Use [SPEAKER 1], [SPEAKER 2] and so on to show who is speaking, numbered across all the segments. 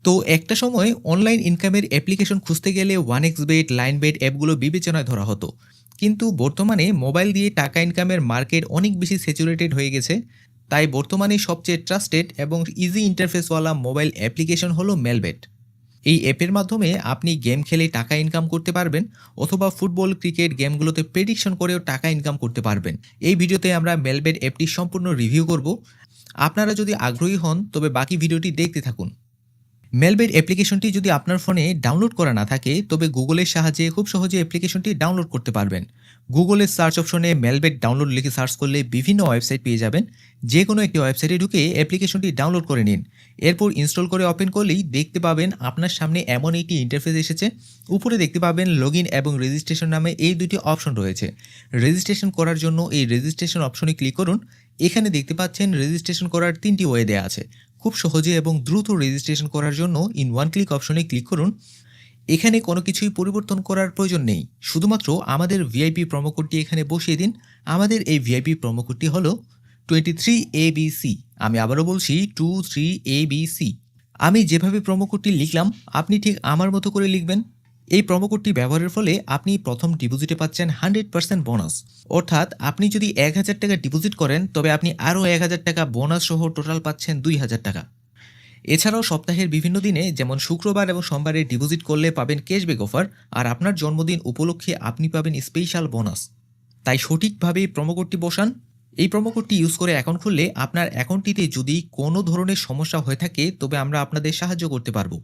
[SPEAKER 1] তো একটা সময় অনলাইন ইনকামের অ্যাপ্লিকেশন খুঁজতে গেলে ওয়ানএক্সবেট, লাইনবেট অ্যাপগুলো বিবেচনায় ধরা হতো। কিন্তু বর্তমানে মোবাইল দিয়ে টাকা ইনকামের মার্কেট অনেক বেশি স্যাচুরেটেড হয়ে গেছে। তাই বর্তমানে সবচেয়ে ট্রাস্টেড এবং ইজি ইন্টারফেসওয়ালা মোবাইল অ্যাপ্লিকেশন হলো মেলবেট। এই অ্যাপের মাধ্যমে আপনি গেম খেলে টাকা ইনকাম করতে পারবেন, অথবা ফুটবল, ক্রিকেট গেমগুলোতে প্রেডিকশন করেও টাকা ইনকাম করতে পারবেন। এই ভিডিওতে আমরা মেলবেট অ্যাপটির সম্পূর্ণ রিভিউ করব। আপনারা যদি আগ্রহী হন তবে বাকি ভিডিওটি দেখতে থাকুন। মেলবেট অ্যাপ্লিকেশনটি যদি আপনার ফোনে ডাউনলোড করা না থাকে তবে গুগলের সাহায্যে খুব সহজে অ্যাপ্লিকেশনটি ডাউনলোড করতে পারবেন। গুগলের সার্চ অপশনে মেলবেট ডাউনলোড লিখে সার্চ করলে বিভিন্ন ওয়েবসাইট পেয়ে যাবেন। যে কোনো একটি ওয়েবসাইটে ঢুকে অ্যাপ্লিকেশনটি ডাউনলোড করে নিন। এরপর ইনস্টল করে ওপেন করলেই দেখতে পাবেন আপনার সামনে এমন একটি ইন্টারফেস এসেছে। উপরে দেখতে পাবেন লগইন এবং রেজিস্ট্রেশন নামে এই দুটি অপশন রয়েছে। রেজিস্ট্রেশন করার জন্য এই রেজিস্ট্রেশন অপশনে ক্লিক করুন। এখানে দেখতে পাচ্ছেন রেজিস্ট্রেশন করার 3টি ওয়ে দেওয়া আছে। খুব সহজে এবং দ্রুত রেজিস্ট্রেশন করার জন্য ইন ওয়ান ক্লিক অপশনে ক্লিক করুন। এখানে কোনো কিছুই পরিবর্তন করার প্রয়োজন নেই, শুধুমাত্র আমাদের ভিআইপি প্রোমো কোডটি এখানে বসিয়ে দিন। আমাদের এই ভিআইপি প্রোমো কোডটি হলো 23ABC। আমি আবারও বলছি 23ABC। আমি যেভাবে প্রোমো কোডটি লিখলাম আপনি ঠিক আমার মতো করে লিখবেন। এই প্রোমো কোডটি ব্যবহারের ফলে আপনি প্রথম ডিপোজিটে পাচ্ছেন 100% বোনাস। অর্থাৎ আপনি যদি 1000 টাকা ডিপোজিট করেন তবে আপনি আরও 1000 টাকা বোনাস সহ টোটাল পাচ্ছেন 2000 টাকা। এছাড়াও সপ্তাহের বিভিন্ন দিনে যেমন শুক্রবার এবং সোমবারে ডিপোজিট করলে পাবেন ক্যাশব্যাক অফার, আর আপনার জন্মদিন উপলক্ষে আপনি পাবেন স্পেশাল বোনাস। তাই সঠিকভাবে প্রোমো কোডটি বসান। এই প্রোমো কোডটি ইউজ করে অ্যাকাউন্ট খুললে আপনার অ্যাকাউন্টটিতে যদি কোনো ধরনের সমস্যা হয়ে থাকে তবে আমরা আপনাদের সাহায্য করতে পারবো।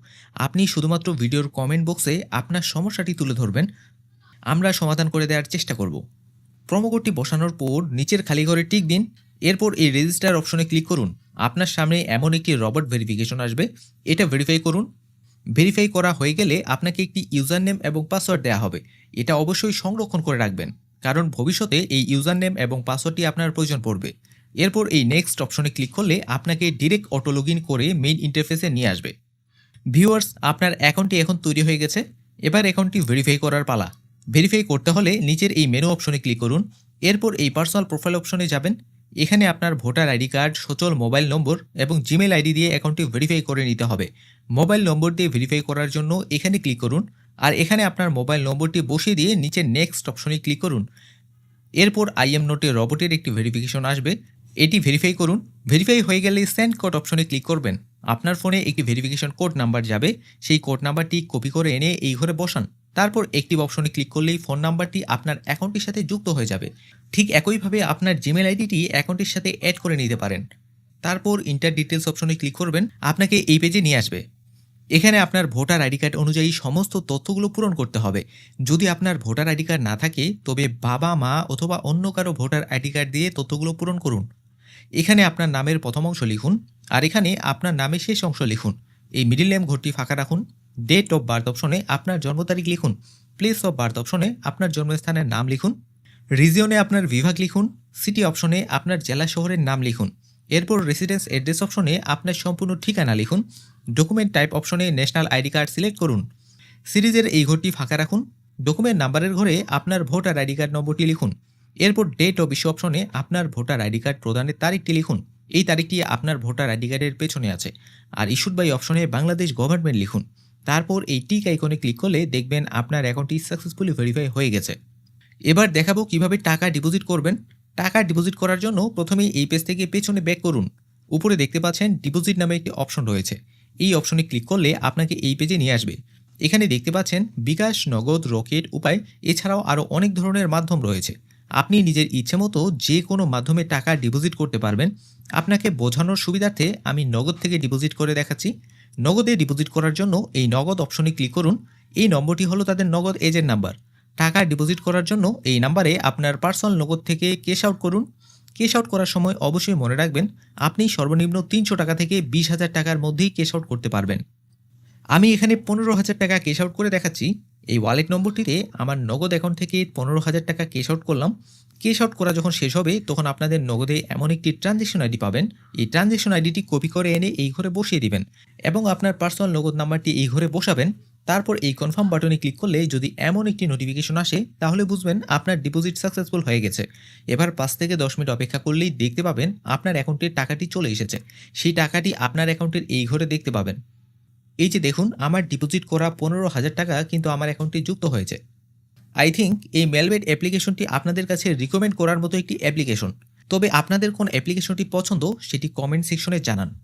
[SPEAKER 1] আপনি শুধুমাত্র ভিডিওর কমেন্ট বক্সে আপনার সমস্যাটি তুলে ধরবেন, আমরা সমাধান করে দেওয়ার চেষ্টা করব। প্রোমো কোডটি বসানোর পর নিচের খালি ঘরে টিক দিন। এরপর এই রেজিস্টার অপশনে ক্লিক করুন। আপনার সামনে এমন একটি রবট ভেরিফিকেশন আসবে, এটা ভেরিফাই করুন। ভেরিফাই করা হয়ে গেলে আপনাকে একটি ইউজার নেম এবং পাসওয়ার্ড দেওয়া হবে। এটা অবশ্যই সংরক্ষণ করে রাখবেন, কারণ ভবিষ্যতে এই ইউজার নেম এবং পাসওয়ার্ডটি আপনার প্রয়োজন পড়বে। এরপর এই নেক্সট অপশনে ক্লিক করলে আপনাকে ডিরেক্ট অটো লগ ইন করে মেইন ইন্টারফেসে নিয়ে আসবে। ভিউয়ার্স, আপনার অ্যাকাউন্টটি এখন তৈরি হয়ে গেছে। এবার অ্যাকাউন্টটি ভেরিফাই করার পালা। ভেরিফাই করতে হলে নিচের এই মেনু অপশনে ক্লিক করুন। এরপর এই পার্সোনাল প্রোফাইল অপশনে যাবেন। এখানে আপনার ভোটার আইডি কার্ড, সচল মোবাইল নম্বর এবং জিমেল আইডি দিয়ে অ্যাকাউন্টটি ভেরিফাই করে নিতে হবে। মোবাইল নম্বর দিয়ে ভেরিফাই করার জন্য এখানে ক্লিক করুন, আর এখানে আপনার মোবাইল নম্বরটি বসিয়ে দিয়ে নিচে নেক্সট অপশনে ক্লিক করুন। এরপর আইএম নোটে রবটের একটি ভেরিফিকেশন আসবে, এটি ভেরিফাই করুন। ভেরিফাই হয়ে গেলে সেন্ড কোড অপশনে ক্লিক করবেন। আপনার ফোনে একটি ভেরিফিকেশন কোড নাম্বার যাবে, সেই কোড নাম্বারটি কপি করে এনে এই ঘরে বসান। তারপর অ্যাক্টিভ অপশনে ক্লিক করলেই ফোন নাম্বারটি আপনার অ্যাকাউন্টের সাথে যুক্ত হয়ে যাবে। ঠিক একইভাবে আপনার জিমেল আইডিটি অ্যাকাউন্টের সাথে অ্যাড করে নিতে পারেন। তারপর ইন্টার ডিটেলস অপশনে ক্লিক করবেন, আপনাকে এই পেজে নিয়ে আসবে। এখানে আপনার ভোটার আইডি কার্ড অনুযায়ী সমস্ত তথ্যগুলো পূরণ করতে হবে। যদি আপনার ভোটার আইডি কার্ড না থাকে তবে বাবা, মা অথবা অন্য কারো ভোটার আইডি কার্ড দিয়ে তথ্যগুলো পূরণ করুন। এখানে আপনার নামের প্রথম অংশ লিখুন, আর এখানে আপনার নামের শেষ অংশ লিখুন। এই মিডিল নেম ঘরটি ফাঁকা রাখুন। ডেট অফ বার্থ অপশনে আপনার জন্ম তারিখ লিখুন। প্লেস অফ বার্থ অপশনে আপনার জন্মস্থানের নাম লিখুন। রিজিয়নে আপনার বিভাগ লিখুন। সিটি অপশনে আপনার জেলা শহরের নাম লিখুন। এরপর রেসিডেন্স অ্যাড্রেস অপশনে আপনার সম্পূর্ণ ঠিকানা লিখুন। ডকুমেন্ট টাইপ অপশনে ন্যাশনাল আইডি কার্ড সিলেক্ট করুন। সিরিজের এই ঘরটি ফাঁকা রাখুন। ডকুমেন্ট নাম্বারের ঘরে আপনার ভোটার আইডি কার্ড নম্বরটি লিখুন। এরপর ডেট অফ ইস্যু অপশনে আপনার ভোটার আইডি কার্ড প্রদানের তারিখটি লিখুন। এই তারিখটি আপনার ভোটার আইডি কার্ডের পেছনে আছে। আর ইস্যুড বাই অপশনে বাংলাদেশ গভর্নমেন্ট লিখুন। তারপর এই টিক আইকনে ক্লিক করলে দেখবেন আপনার অ্যাকাউন্টটি সাকসেসফুলি ভেরিফাই হয়ে গেছে। এবার দেখাবো কিভাবে টাকা ডিপোজিট করবেন। টাকা ডিপোজিট করার জন্য প্রথমেই এই পেজ থেকে পেছনে ব্যাক করুন। উপরে দেখতে পাচ্ছেন ডিপোজিট নামে একটি অপশন রয়েছে। এই অপশনে ক্লিক করলে আপনাকে এই পেজে নিয়ে আসবে। এখানে দেখতে পাচ্ছেন বিকাশ, নগদ, রকেট, উপায়, এছাড়াও আরও অনেক ধরনের মাধ্যম রয়েছে। আপনি নিজের ইচ্ছে মতো যে কোনো মাধ্যমে টাকা ডিপোজিট করতে পারবেন। আপনাকে বোঝানোর সুবিধার্থে আমি নগদ থেকে ডিপোজিট করে দেখাচ্ছি। নগদে ডিপোজিট করার জন্য এই নগদ অপশনে ক্লিক করুন। এই নম্বরটি হলো তাদের নগদ এজেন্ট নাম্বার। টাকা ডিপোজিট করার জন্য এই নাম্বারে আপনার পার্সোনাল নগদ থেকে ক্যাশ আউট করুন। ক্যাশ আউট করার সময় অবশ্যই মনে রাখবেন আপনি সর্বনিম্ন 300 টাকা থেকে 20,000 টাকার মধ্যেই ক্যাশ আউট করতে পারবেন। আমি এখানে 15,000 টাকা ক্যাশ আউট করে দেখাচ্ছি। এই ওয়ালেট নম্বরটিতে আমার নগদ অ্যাকাউন্ট থেকে 15,000 টাকা ক্যাশ আউট করলাম। ক্যাশ আউট করা যখন শেষ হবে তখন আপনাদের নগদে এমন একটি ট্রানজ্যাকশন আইডি পাবেন। এই ট্রানজ্যাকশন আইডিটি কপি করে এনে এই ঘরে বসিয়ে দিবেন এবং আপনার পার্সোনাল নগদ নাম্বারটি এই ঘরে বসাবেন। তারপর এই কনফার্ম বাটনে ক্লিক করলে যদি এমন একটি নোটিফিকেশন আসে তাহলে বুঝবেন আপনার ডিপোজিট সাকসেসফুল হয়ে গেছে। এবার 5 থেকে 10 মিনিট অপেক্ষা করলেই দেখতে পাবেন আপনার অ্যাকাউন্টের টাকাটি চলে এসেছে। সেই টাকাটি আপনার অ্যাকাউন্টের এই ঘরে দেখতে পাবেন। এই যে দেখুন, আমার ডিপোজিট করা ১৫,০০০ টাকা কিন্তু আমার অ্যাকাউন্টে যুক্ত হয়েছে। আই থিংক এই মেলবেট অ্যাপ্লিকেশনটি আপনাদের কাছে রিকমেন্ড করার মতো একটি অ্যাপ্লিকেশন। তবে আপনাদের কোন অ্যাপ্লিকেশনটি পছন্দ সেটি কমেন্ট সেকশনে জানান।